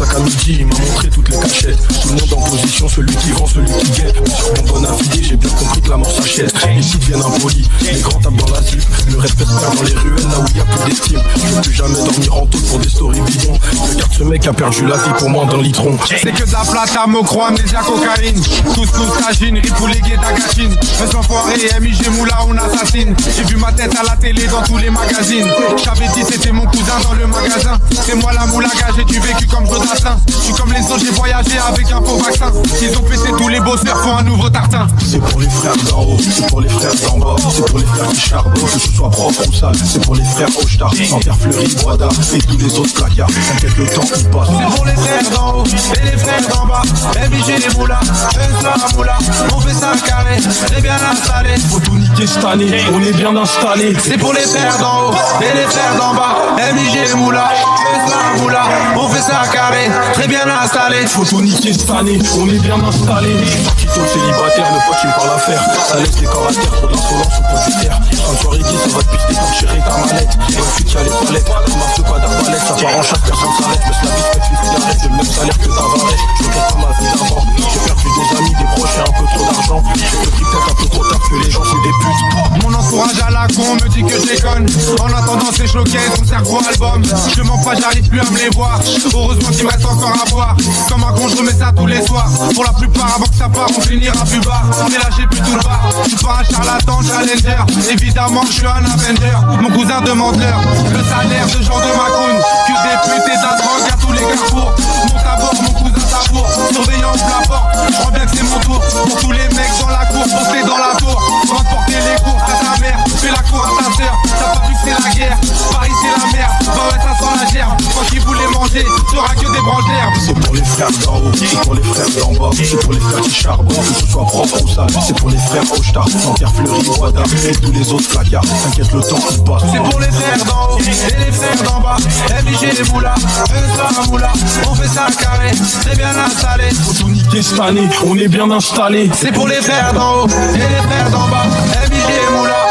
sac à midi, il m'a montré toutes les cachettes. Tout le monde en position, celui qui vend, celui qui guette. Sur mon bon avis, j'ai bien compris que la mort s'achète. Les petits deviennent impolis, les grands tapent dans la zip. Le respect se perd dans les ruelles, là où il y a plus d'estime. Je veux plus jamais dormir en taule pour des stories bidons. Regarde ce mec a perdu la vie pour moi d'un litron. C'est que de la plate à mocro, amnésia, cocaïne. Tous tagine, ripoulégué d'agachine. Fais enfoiré, MIG, moula, on assassine. J'ai vu ma tête à la télé dans tous les magazines. J'avais dit c'était mon cousin dans le magasin. C'est moi la moulaga, j'ai du vécu comme Jodassin. Je suis comme les autres, j'ai voyagé avec un faux vaccin. Ils ont pété tous les bosseurs, font un nouveau tartin. C'est pour les frères d'en haut, c'est pour les frères d'en bas. C'est pour les frères qui charbonnent, que ce soit propre ou sale. C'est pour les frères Hochtar, Santerre, Fleury, Boada et tous les autres placards. T'inquiète, le temps il passe. C'est pour les frères d'en haut et les frères d'en bas. MIG, les moulas, un soir à moula. On fait ça carré, c'est bien installé. Faut tout niquer cette année, on est bien installé. C'est pour les frères d'en haut et les frères d'en bas. MIG, les moulas, un soir à moula. On fait ça carré, très bien installé. Faut tout niquer cette année, on est bien installé. Sorti tôt célibataire, le pote il me parle à faire. Ça laisse les corps à terre, trop d'insolence au pot du terre. Fin de soirée dit, ça va te pister comme chérie ta mallette. Et ensuite y'a les toilettes, tu marches pas d'arbalète. Ça part en chasse, personne s'arrête. Baisse la vie, fais les cigarettes. J'ai le même salaire que Tavares. Je regrette pas ma vie d'avant. J'ai perdu des amis, des proches et un peu trop d'argent. J'ai pris peut-être un peu trop tard que les gens c'est des putes. Mon entourage à la con me dit que je déconne. En attendant ces showcases, on sert gros album. Je mens pas, j'arrive plus à me les voir. Heureusement qu'il me reste encore à boire. Comme un con, je remets ça tous les soirs. Pour la plupart, avant que ça part, on finira plus bas. Mais là j'ai plus tout le bas. Je suis pas un charlatan, challenger. Évidemment que je suis un Avenger. Mon cousin demande l'heure. Le salaire de Jean de Macron. Que des putes et de la drogue à tous les carrefours. Mon tabord, mon cousin tabour. Surveillant la porte. Je crois bien que c'est mon tour. Pour tous les mecs dans la cour, porter dans la tour. Transporter les courses à ta mère. Fais la cour à ta sœur. T'as pas vu que c'est la guerre. Paris c'est la merde. Bah ouais, ça sent la gerbe. Quand ils voulaient manger, t'auras que des branches d'herbe. C'est pour les frères d'en haut, c'est pour les frères d'en bas. C'est pour les frères qui charbonnent, que ce soit propre ou sale. C'est pour les frères Hochtar, Santerre, Fleury, Boada et tous les autres placards. T'inquiète, le temps il passe. C'est pour les frères d'en haut et les frères d'en bas. MIG, les moulas, un soir à moula. On fait ça carré, c'est bien installé. Faut tout niquer cette année, on est bien installé. C'est pour les frères d'en haut et les frères d'en bas. MIG, les moulas,